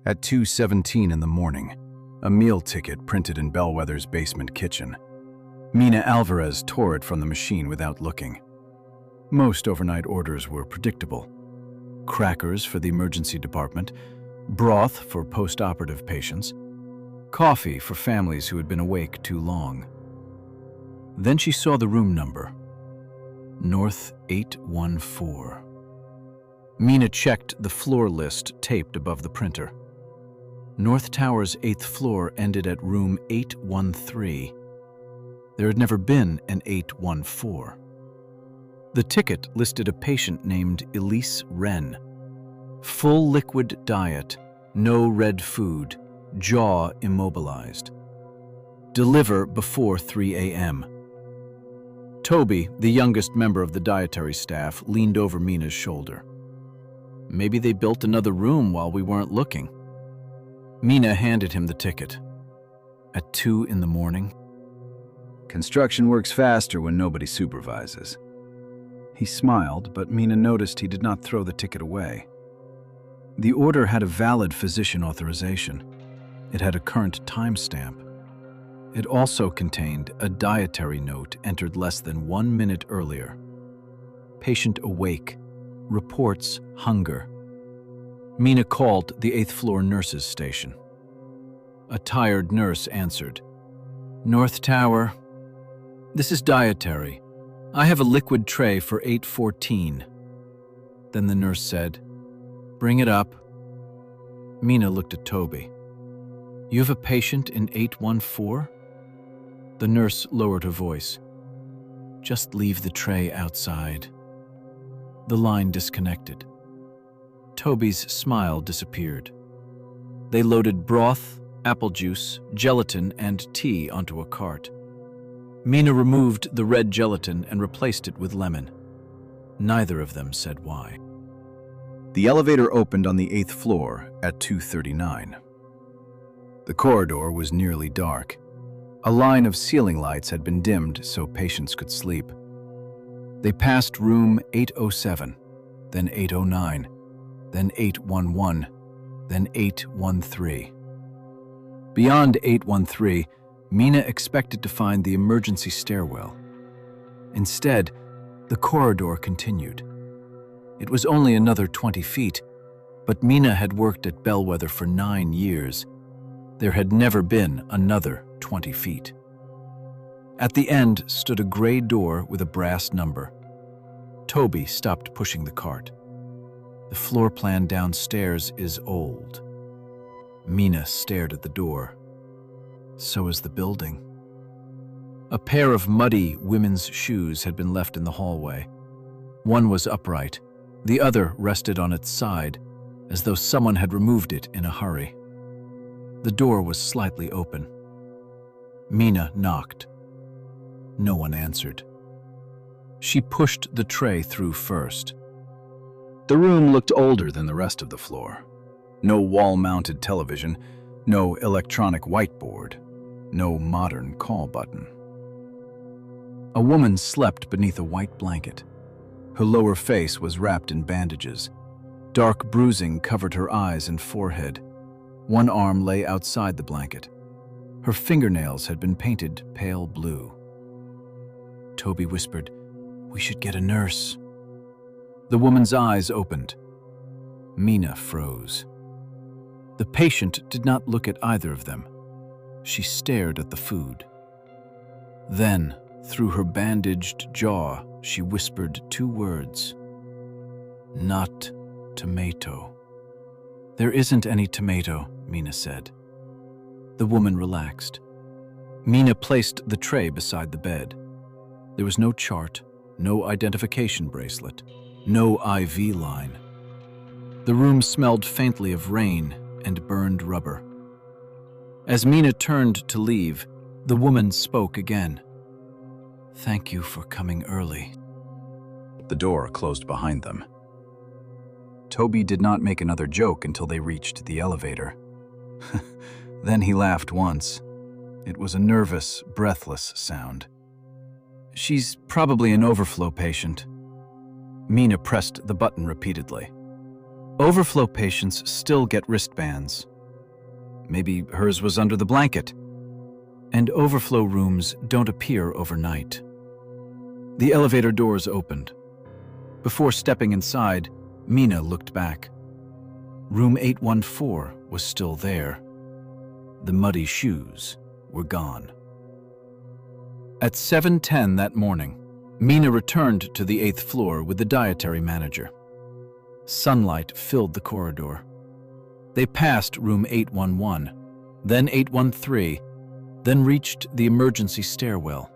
At 2:17 in the morning, a meal ticket printed in Bellwether's basement kitchen. Mina Alvarez tore it from the machine without looking. Most overnight orders were predictable. Crackers for the emergency department, broth for post-operative patients, coffee for families who had been awake too long. Then she saw the room number, North 814. Mina checked the floor list taped above the printer. North Tower's 8th floor ended at room 813. There had never been an 814. The ticket listed a patient named Elise Wren. Full liquid diet, no red food, jaw immobilized. Deliver before 3 a.m. Toby, the youngest member of the dietary staff, leaned over Mina's shoulder. Maybe they built another room while we weren't looking. Mina handed him the ticket. At 2 in the morning. Construction works faster when nobody supervises. He smiled, but Mina noticed he did not throw the ticket away. The order had a valid physician authorization. It had a current timestamp. It also contained a dietary note entered less than 1 minute earlier. Patient awake. Reports hunger. Mina called the 8th floor nurses' station. A tired nurse answered. North Tower. This is dietary. I have a liquid tray for 814. Then the nurse said, Bring it up. Mina looked at Toby. You have a patient in 814? The nurse lowered her voice. Just leave the tray outside. The line disconnected. Toby's smile disappeared. They loaded broth, apple juice, gelatin, and tea onto a cart. Mina removed the red gelatin and replaced it with lemon. Neither of them said why. The elevator opened on the 8th floor at 2:39. The corridor was nearly dark. A line of ceiling lights had been dimmed so patients could sleep. They passed room 807, then 809, then 811, then 813. Beyond 813, Mina expected to find the emergency stairwell. Instead, the corridor continued. It was only another 20 feet, but Mina had worked at Bellwether for 9 years. There had never been another 20 feet. At the end stood a gray door with a brass number. Toby stopped pushing the cart. The floor plan downstairs is old. Mina stared at the door. So is the building. A pair of muddy women's shoes had been left in the hallway. One was upright, the other rested on its side, as though someone had removed it in a hurry. The door was slightly open. Mina knocked. No one answered. She pushed the tray through first. The room looked older than the rest of the floor. No wall-mounted television, no electronic whiteboard, no modern call button. A woman slept beneath a white blanket. Her lower face was wrapped in bandages. Dark bruising covered her eyes and forehead. One arm lay outside the blanket. Her fingernails had been painted pale blue. Toby whispered, "We should get a nurse." The woman's eyes opened. Mina froze. The patient did not look at either of them. She stared at the food. Then, through her bandaged jaw, she whispered 2 words. "Not tomato." "There isn't any tomato," Mina said. The woman relaxed. Mina placed the tray beside the bed. There was no chart, no identification bracelet, no IV line. The room smelled faintly of rain and burned rubber. As Mina turned to leave, the woman spoke again. "Thank you for coming early." The door closed behind them. Toby did not make another joke until they reached the elevator. Then he laughed once. It was a nervous, breathless sound. "She's probably an overflow patient." Mina pressed the button repeatedly. "Overflow patients still get wristbands," Maybe hers was under the blanket. And overflow rooms don't appear overnight. The elevator doors opened. Before stepping inside, Mina looked back. Room 814 was still there. The muddy shoes were gone. At 7:10 that morning, Mina returned to the 8th floor with the dietary manager. Sunlight filled the corridor. They passed room 811, then 813, then reached the emergency stairwell.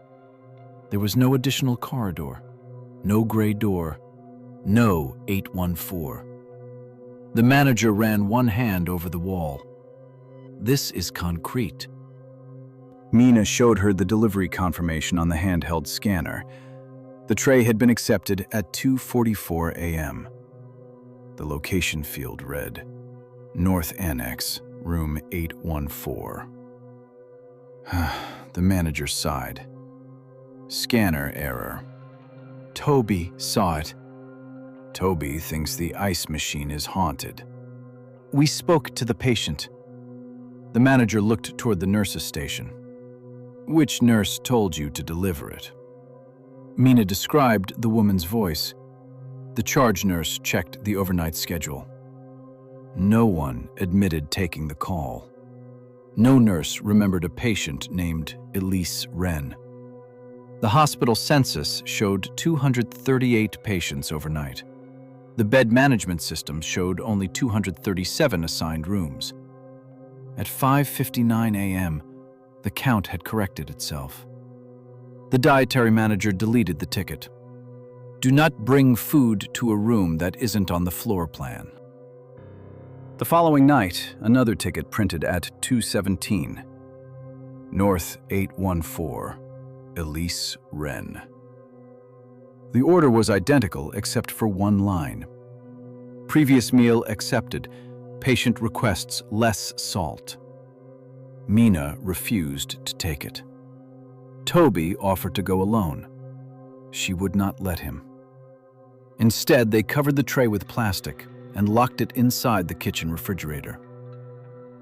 There was no additional corridor, no gray door, no 814. The manager ran one hand over the wall. This is concrete. Mina showed her the delivery confirmation on the handheld scanner. The tray had been accepted at 2:44 a.m. The location field read, North Annex, room 814. The manager sighed. Scanner error. Toby saw it. Toby thinks the ice machine is haunted. We spoke to the patient. The manager looked toward the nurse's station. Which nurse told you to deliver it? Mina described the woman's voice. The charge nurse checked the overnight schedule. No one admitted taking the call. No nurse remembered a patient named Elise Wren. The hospital census showed 238 patients overnight. The bed management system showed only 237 assigned rooms. At 5:59 a.m., the count had corrected itself. The dietary manager deleted the ticket. Do not bring food to a room that isn't on the floor plan. The following night, another ticket printed at 2:17. North 814, Elise Wren. The order was identical except for one line. Previous meal accepted. Patient requests less salt. Mina refused to take it. Toby offered to go alone. She would not let him. Instead, they covered the tray with plastic and locked it inside the kitchen refrigerator.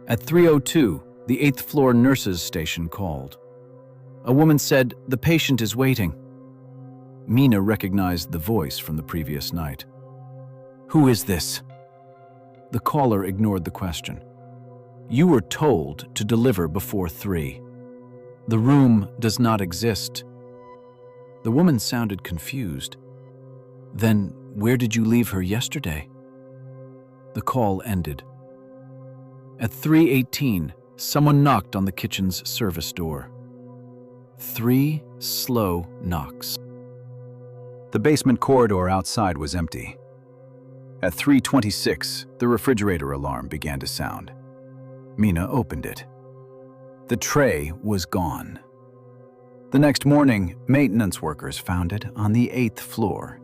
At 3:02, the 8th floor nurse's station called. A woman said, "The patient is waiting." Mina recognized the voice from the previous night. "Who is this?" The caller ignored the question. "You were told to deliver before 3. The room does not exist." The woman sounded confused. "Then where did you leave her yesterday?" The call ended. At 3:18, someone knocked on the kitchen's service door. 3 slow knocks. The basement corridor outside was empty. At 3:26, the refrigerator alarm began to sound. Mina opened it. The tray was gone. The next morning, maintenance workers found it on the 8th floor.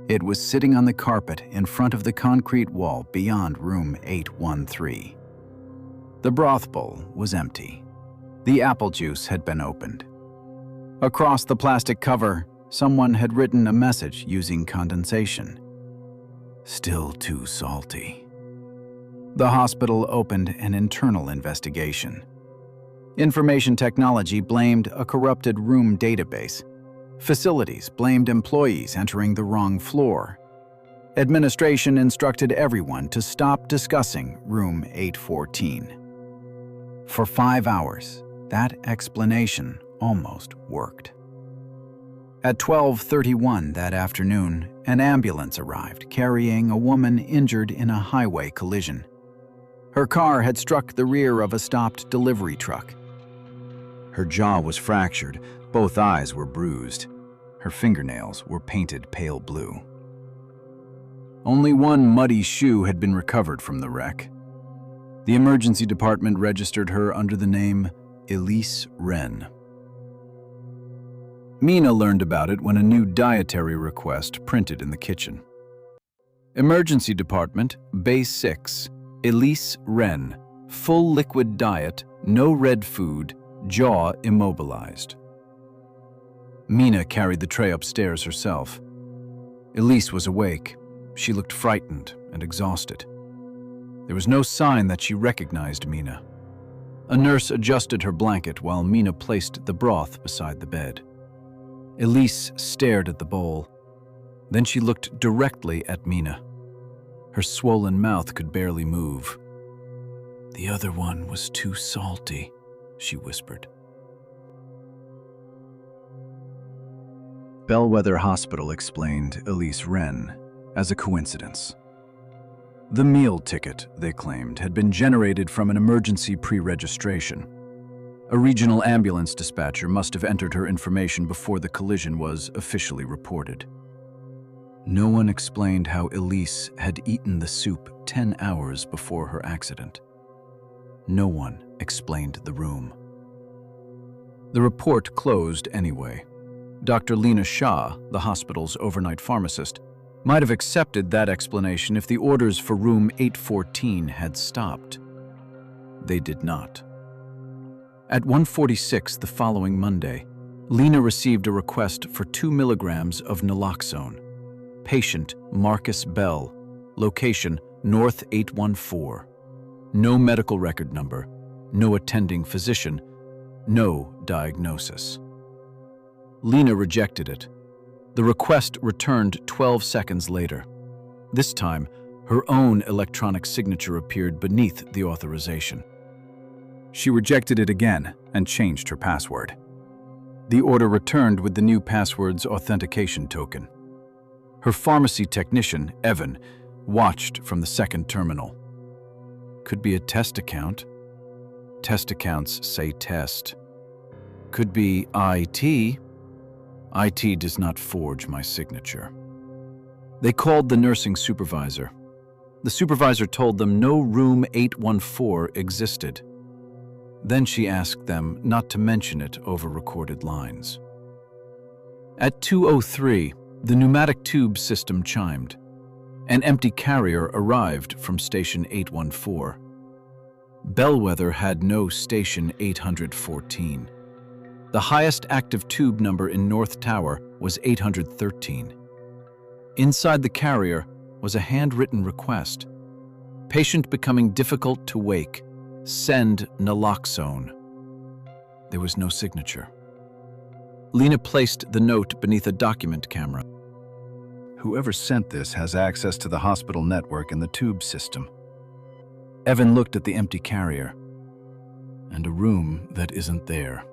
It was sitting on the carpet in front of the concrete wall beyond room 813. The broth bowl was empty. The apple juice had been opened. Across the plastic cover, someone had written a message using condensation. Still too salty. The hospital opened an internal investigation. Information technology blamed a corrupted room database. Facilities blamed employees entering the wrong floor. Administration instructed everyone to stop discussing room 814. For 5 hours, that explanation almost worked. At 12:31 that afternoon, an ambulance arrived carrying a woman injured in a highway collision. Her car had struck the rear of a stopped delivery truck. Her jaw was fractured, both eyes were bruised. Her fingernails were painted pale blue. Only one muddy shoe had been recovered from the wreck. The emergency department registered her under the name Elise Wren. Mina learned about it when a new dietary request printed in the kitchen. Emergency Department, Bay 6, Elise Wren, full liquid diet, no red food, jaw immobilized. Mina carried the tray upstairs herself. Elise was awake. She looked frightened and exhausted. There was no sign that she recognized Mina. A nurse adjusted her blanket while Mina placed the broth beside the bed. Elise stared at the bowl. Then she looked directly at Mina. Her swollen mouth could barely move. "The other one was too salty," she whispered. Bellwether Hospital explained Elise Wren as a coincidence. The meal ticket, they claimed, had been generated from an emergency pre-registration. A regional ambulance dispatcher must have entered her information before the collision was officially reported. No one explained how Elise had eaten the soup 10 hours before her accident. No one explained the room. The report closed anyway. Dr. Lena Shah, the hospital's overnight pharmacist, might have accepted that explanation if the orders for room 814 had stopped. They did not. At 1:46 the following Monday, Lena received a request for 2 milligrams of naloxone. Patient Marcus Bell, location North 814. No medical record number, no attending physician, no diagnosis. Lena rejected it. The request returned 12 seconds later. This time, her own electronic signature appeared beneath the authorization. She rejected it again and changed her password. The order returned with the new password's authentication token. Her pharmacy technician, Evan, watched from the second terminal. Could be a test account. Test accounts say test. Could be IT. IT does not forge my signature. They called the nursing supervisor. The supervisor told them no room 814 existed. Then she asked them not to mention it over recorded lines. At 2:03, the pneumatic tube system chimed. An empty carrier arrived from station 814. Bellwether had no station 814. The highest active tube number in North Tower was 813. Inside the carrier was a handwritten request. Patient becoming difficult to wake. Send naloxone. There was no signature. Lena placed the note beneath a document camera. Whoever sent this has access to the hospital network and the tube system. Evan looked at the empty carrier and a room that isn't there.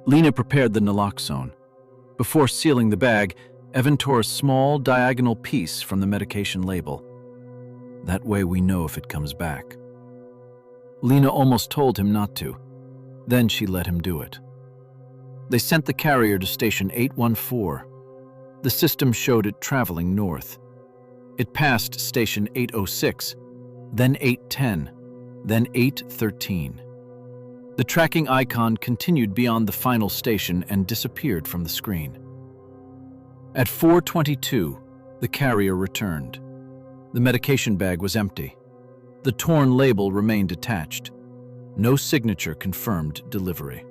Lena prepared the naloxone. Before sealing the bag, Evan tore a small diagonal piece from the medication label. That way we know if it comes back. Lena almost told him not to. Then she let him do it. They sent the carrier to station 814. The system showed it traveling north. It passed station 806, then 810, then 813. The tracking icon continued beyond the final station and disappeared from the screen. At 4:22, the carrier returned. The medication bag was empty. The torn label remained attached. No signature confirmed delivery.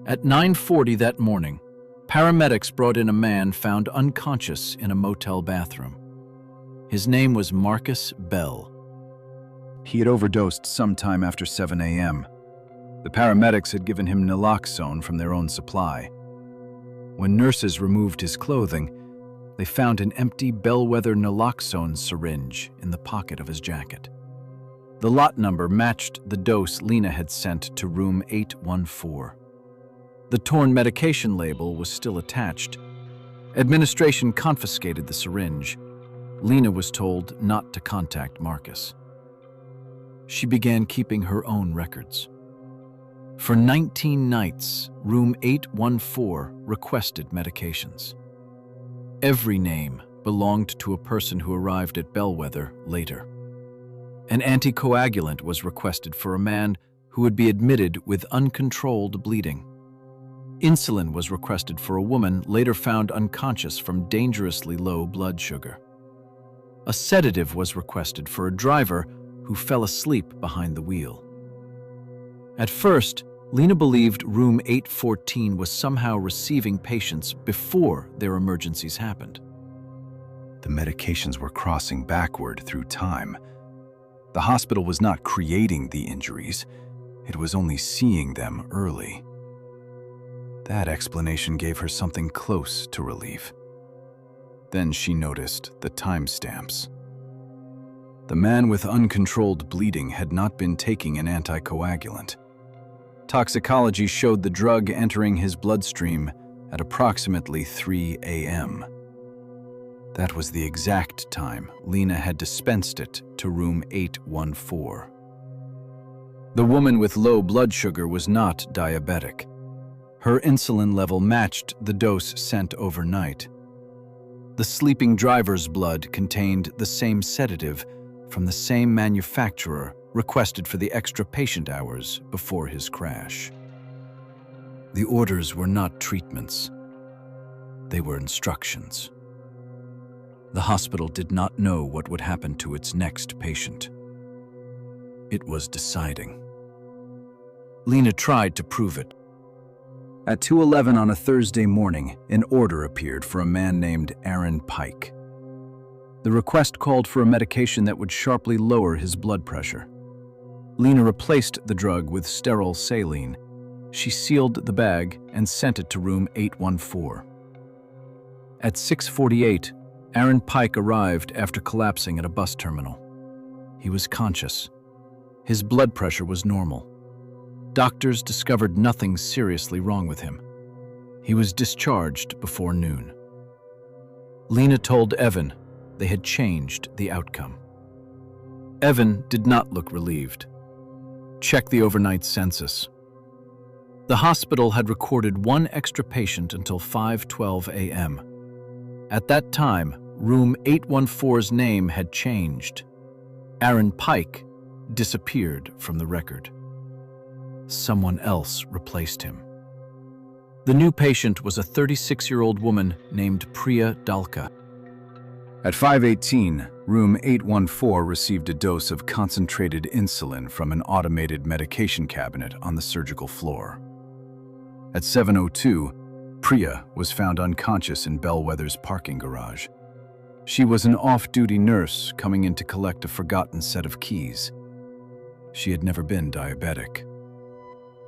At 9:40 that morning, paramedics brought in a man found unconscious in a motel bathroom. His name was Marcus Bell. He had overdosed sometime after 7 a.m. The paramedics had given him naloxone from their own supply. When nurses removed his clothing, they found an empty Bellwether naloxone syringe in the pocket of his jacket. The lot number matched the dose Lena had sent to room 814. The torn medication label was still attached. Administration confiscated the syringe. Lena was told not to contact Marcus. She began keeping her own records. For 19 nights, room 814 requested medications. Every name belonged to a person who arrived at Bellwether later. An anticoagulant was requested for a man who would be admitted with uncontrolled bleeding. Insulin was requested for a woman later found unconscious from dangerously low blood sugar. A sedative was requested for a driver who fell asleep behind the wheel. At first, Lena believed room 814 was somehow receiving patients before their emergencies happened. The medications were crossing backward through time. The hospital was not creating the injuries, it was only seeing them early. That explanation gave her something close to relief. Then she noticed the timestamps. The man with uncontrolled bleeding had not been taking an anticoagulant. Toxicology showed the drug entering his bloodstream at approximately 3 a.m. That was the exact time Lena had dispensed it to room 814. The woman with low blood sugar was not diabetic. Her insulin level matched the dose sent overnight. The sleeping driver's blood contained the same sedative from the same manufacturer requested for the extra patient hours before his crash. The orders were not treatments. They were instructions. The hospital did not know what would happen to its next patient. It was deciding. Lena tried to prove it. At 2:11 on a Thursday morning, an order appeared for a man named Aaron Pike. The request called for a medication that would sharply lower his blood pressure. Lena replaced the drug with sterile saline. She sealed the bag and sent it to room 814. At 6:48, Aaron Pike arrived after collapsing at a bus terminal. He was conscious. His blood pressure was normal. Doctors discovered nothing seriously wrong with him. He was discharged before noon. Lena told Evan they had changed the outcome. Evan did not look relieved. Check the overnight census. The hospital had recorded one extra patient until 5:12 a.m. At that time, room 814's name had changed. Aaron Pike disappeared from the record. Someone else replaced him. The new patient was a 36-year-old woman named Priya Dalka. At 5:18, room 814 received a dose of concentrated insulin from an automated medication cabinet on the surgical floor. At 7:02, Priya was found unconscious in Bellwether's parking garage. She was an off-duty nurse coming in to collect a forgotten set of keys. She had never been diabetic.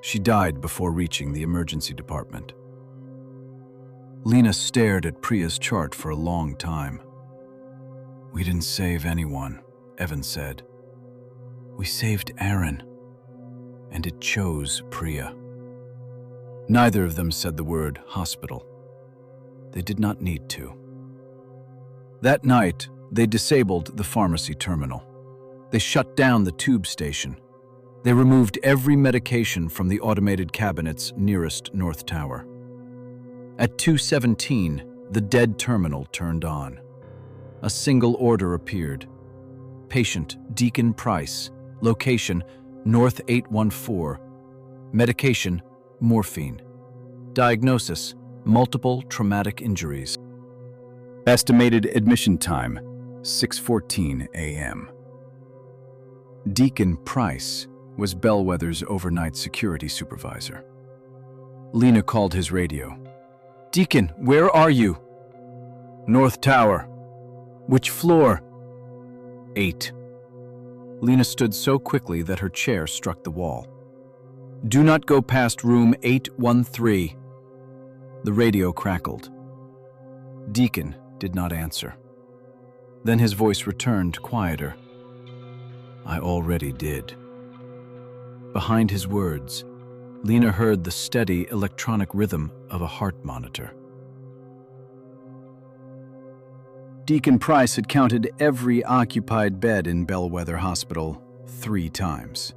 She died before reaching the emergency department. Lena stared at Priya's chart for a long time. "We didn't save anyone," Evan said. "We saved Aaron, and it chose Priya." Neither of them said the word hospital. They did not need to. That night, they disabled the pharmacy terminal. They shut down the tube station. They removed every medication from the automated cabinets nearest North Tower. At 2:17, the dead terminal turned on. A single order appeared. Patient Deacon Price, location North 814, medication morphine, diagnosis multiple traumatic injuries. Estimated admission time 6:14 a.m. Deacon Price was Bellwether's overnight security supervisor. Lena called his radio. "Deacon, where are you?" "North Tower." "Which floor?" 8. Lena stood so quickly that her chair struck the wall. "Do not go past room 813. The radio crackled. Deacon did not answer. Then his voice returned, quieter. "I already did." Behind his words, Lena heard the steady electronic rhythm of a heart monitor. Deacon Price had counted every occupied bed in Bellwether Hospital 3 times.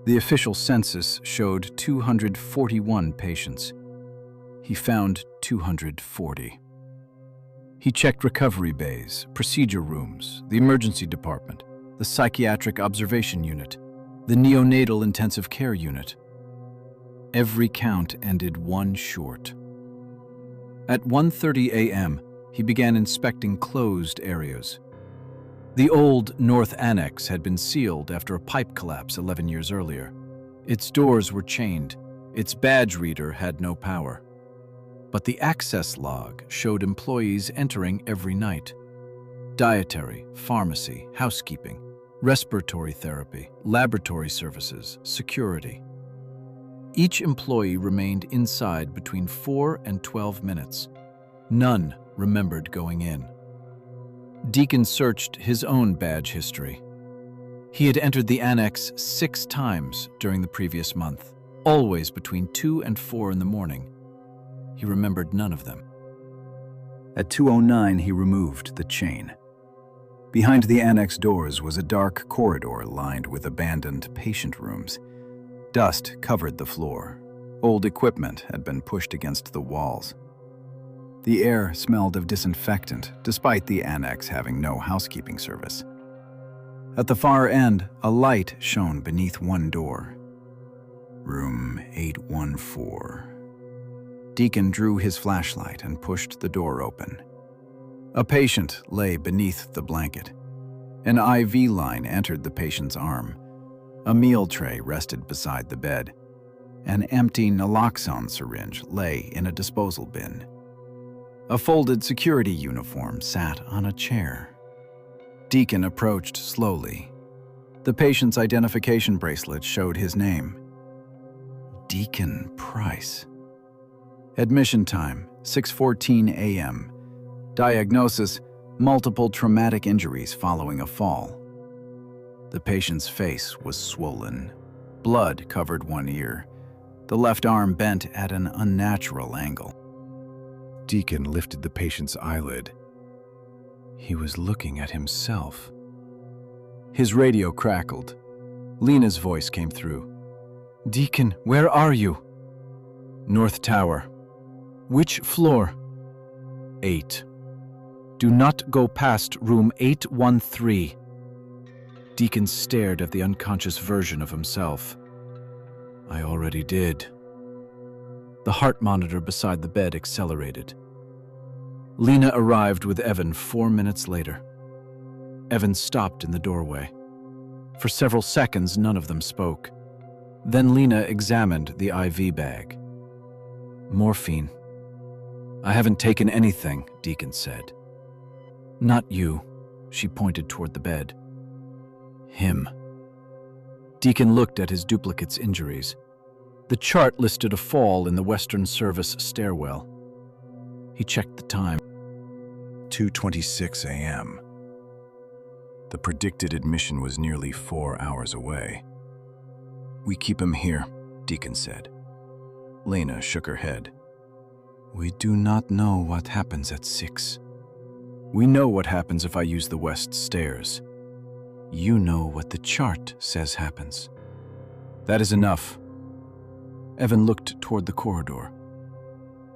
The official census showed 241 patients. He found 240. He checked recovery bays, procedure rooms, the emergency department, the psychiatric observation unit, the neonatal intensive care unit. Every count ended one short. At 1:30 a.m., he began inspecting closed areas. The old North Annex had been sealed after a pipe collapse 11 years earlier. Its doors were chained. Its badge reader had no power. But the access log showed employees entering every night. Dietary, pharmacy, housekeeping, respiratory therapy, laboratory services, security. Each employee remained inside between 4 and 12 minutes. None remembered going in. Deacon searched his own badge history. He had entered the annex 6 times during the previous month, always between 2 and 4 in the morning. He remembered none of them. At 2:09, he removed the chain. Behind the annex doors was a dark corridor lined with abandoned patient rooms. Dust covered the floor. Old equipment had been pushed against the walls. The air smelled of disinfectant, despite the annex having no housekeeping service. At the far end, a light shone beneath one door. Room 814. Deacon drew his flashlight and pushed the door open. A patient lay beneath the blanket. An IV line entered the patient's arm. A meal tray rested beside the bed. An empty naloxone syringe lay in a disposal bin. A folded security uniform sat on a chair. Deacon approached slowly. The patient's identification bracelet showed his name. Deacon Price. Admission time, 6:14 a.m. Diagnosis, multiple traumatic injuries following a fall. The patient's face was swollen. Blood covered one ear. The left arm bent at an unnatural angle. Deacon lifted the patient's eyelid. He was looking at himself. His radio crackled. Lena's voice came through. "Deacon, where are you?" "North Tower." "Which floor?" 8. "Do not go past room 813. Deacon stared at the unconscious version of himself. "I already did." The heart monitor beside the bed accelerated. Lena arrived with Evan 4 minutes later. Evan stopped in the doorway. For several seconds, none of them spoke. Then Lena examined the IV bag. "Morphine." "I haven't taken anything," Deacon said. "Not you." She pointed toward the bed. "Him." Deacon looked at his duplicate's injuries. The chart listed a fall in the Western Service stairwell. He checked the time. 2:26 a.m. The predicted admission was nearly 4 hours away. "We keep him here," Deacon said. Lena shook her head. "We do not know what happens at 6. We know what happens if I use the west stairs. You know what the chart says happens." "That is enough." Evan looked toward the corridor.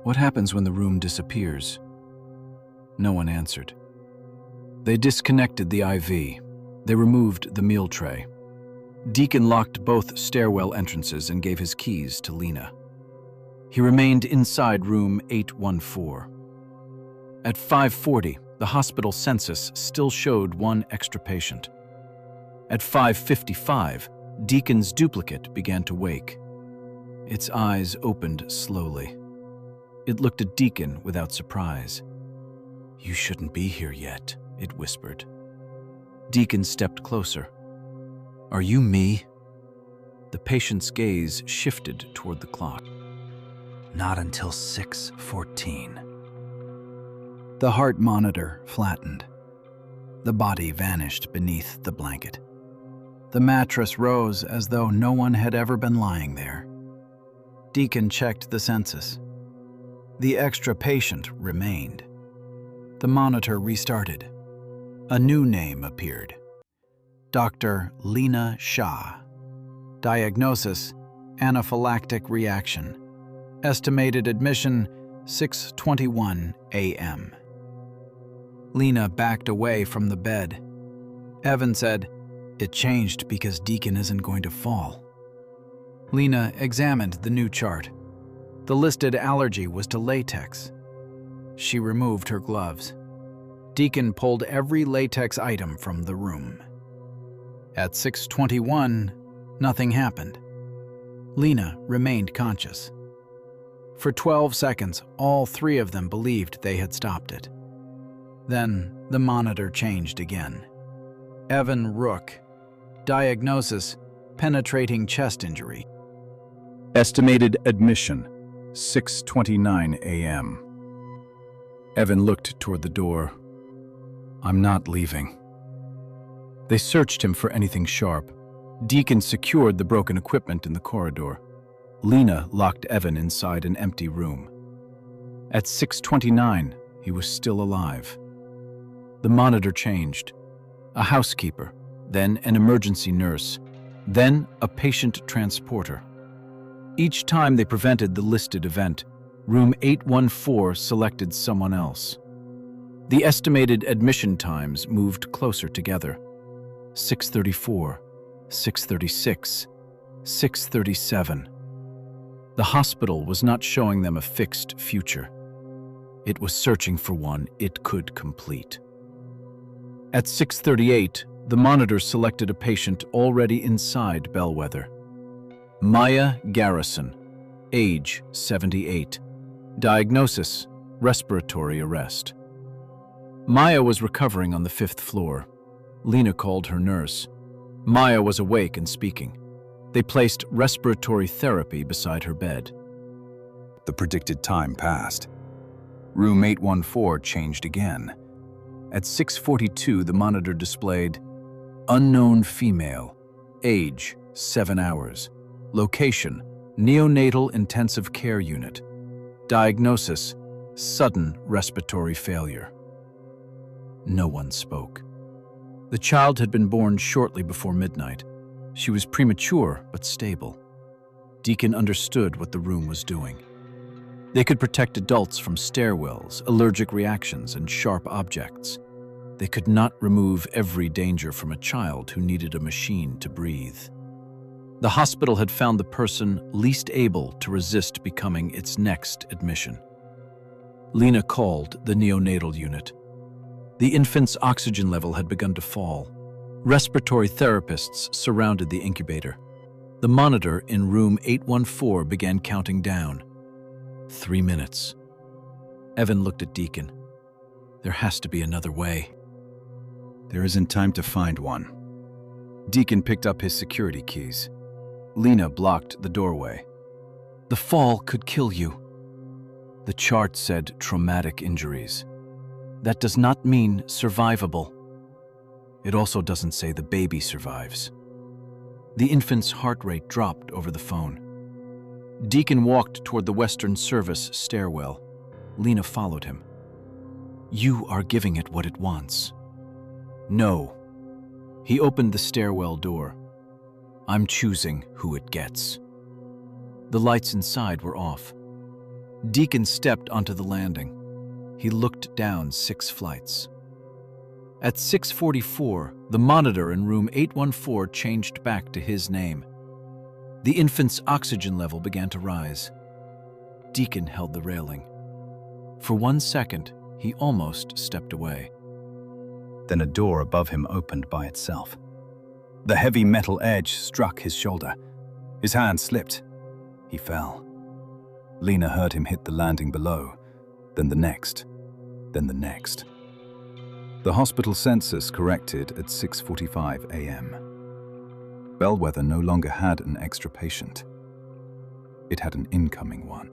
"What happens when the room disappears?" No one answered. They disconnected the IV. They removed the meal tray. Deacon locked both stairwell entrances and gave his keys to Lena. He remained inside room 814. At 5:40, the hospital census still showed one extra patient. At 5:55, Deacon's duplicate began to wake. Its eyes opened slowly. It looked at Deacon without surprise. "You shouldn't be here yet," it whispered. Deacon stepped closer. "Are you me?" The patient's gaze shifted toward the clock. "Not until 6:14. The heart monitor flattened. The body vanished beneath the blanket. The mattress rose as though no one had ever been lying there. Deacon checked the census. The extra patient remained. The monitor restarted. A new name appeared. Dr. Lena Shah. Diagnosis, anaphylactic reaction. Estimated admission, 6:21 a.m. Lena backed away from the bed. Evan said, "It changed because Deacon isn't going to fall." Lena examined the new chart. The listed allergy was to latex. She removed her gloves. Deacon pulled every latex item from the room. At 6:21, nothing happened. Lena remained conscious. For 12 seconds, all 3 of them believed they had stopped it. Then the monitor changed again. Evan Rook, Diagnosis: penetrating chest injury. Estimated admission, 6:29 a.m. Evan looked toward the door. I'm not leaving. They searched him for anything sharp. Deacon secured the broken equipment in the corridor. Lena locked Evan inside an empty room. At 6:29, he was still alive. The monitor changed. A housekeeper, then an emergency nurse, then a patient transporter. Each time they prevented the listed event, room 814 selected someone else. The estimated admission times moved closer together. 6:34, 6:36, 6:37. The hospital was not showing them a fixed future. It was searching for one it could complete. At 6:38, the monitor selected a patient already inside Bellwether. Maya Garrison, age 78. Diagnosis: respiratory arrest. Maya was recovering on the 5th floor. Lena called her nurse. Maya was awake and speaking. They placed respiratory therapy beside her bed. The predicted time passed. Room 814 changed again. At 6:42, the monitor displayed unknown female, age 7 hours, location neonatal intensive care unit, diagnosis sudden respiratory failure. No one spoke. The child had been born shortly before midnight. She was premature but stable. Deacon understood what the room was doing. They could protect adults from stairwells, allergic reactions, and sharp objects. They could not remove every danger from a child who needed a machine to breathe. The hospital had found the person least able to resist becoming its next admission. Lena called the neonatal unit. The infant's oxygen level had begun to fall. Respiratory therapists surrounded the incubator. The monitor in room 814 began counting down. 3 minutes. Evan looked at Deacon. There has to be another way. There isn't time to find one. Deacon picked up his security keys. Lena blocked the doorway. The fall could kill you. The chart said traumatic injuries. That does not mean survivable. It also doesn't say the baby survives. The infant's heart rate dropped over the phone. Deacon walked toward the Western Service stairwell. Lena followed him. You are giving it what it wants. No. He opened the stairwell door. I'm choosing who it gets. The lights inside were off. Deacon stepped onto the landing. He looked down 6 flights. At 6:44, the monitor in room 814 changed back to his name. The infant's oxygen level began to rise. Deacon held the railing. For 1 second, he almost stepped away. Then a door above him opened by itself. The heavy metal edge struck his shoulder. His hand slipped. He fell. Lena heard him hit the landing below, then the next, then the next. The hospital census corrected at 6:45 a.m. Bellwether no longer had an extra patient. It had an incoming one.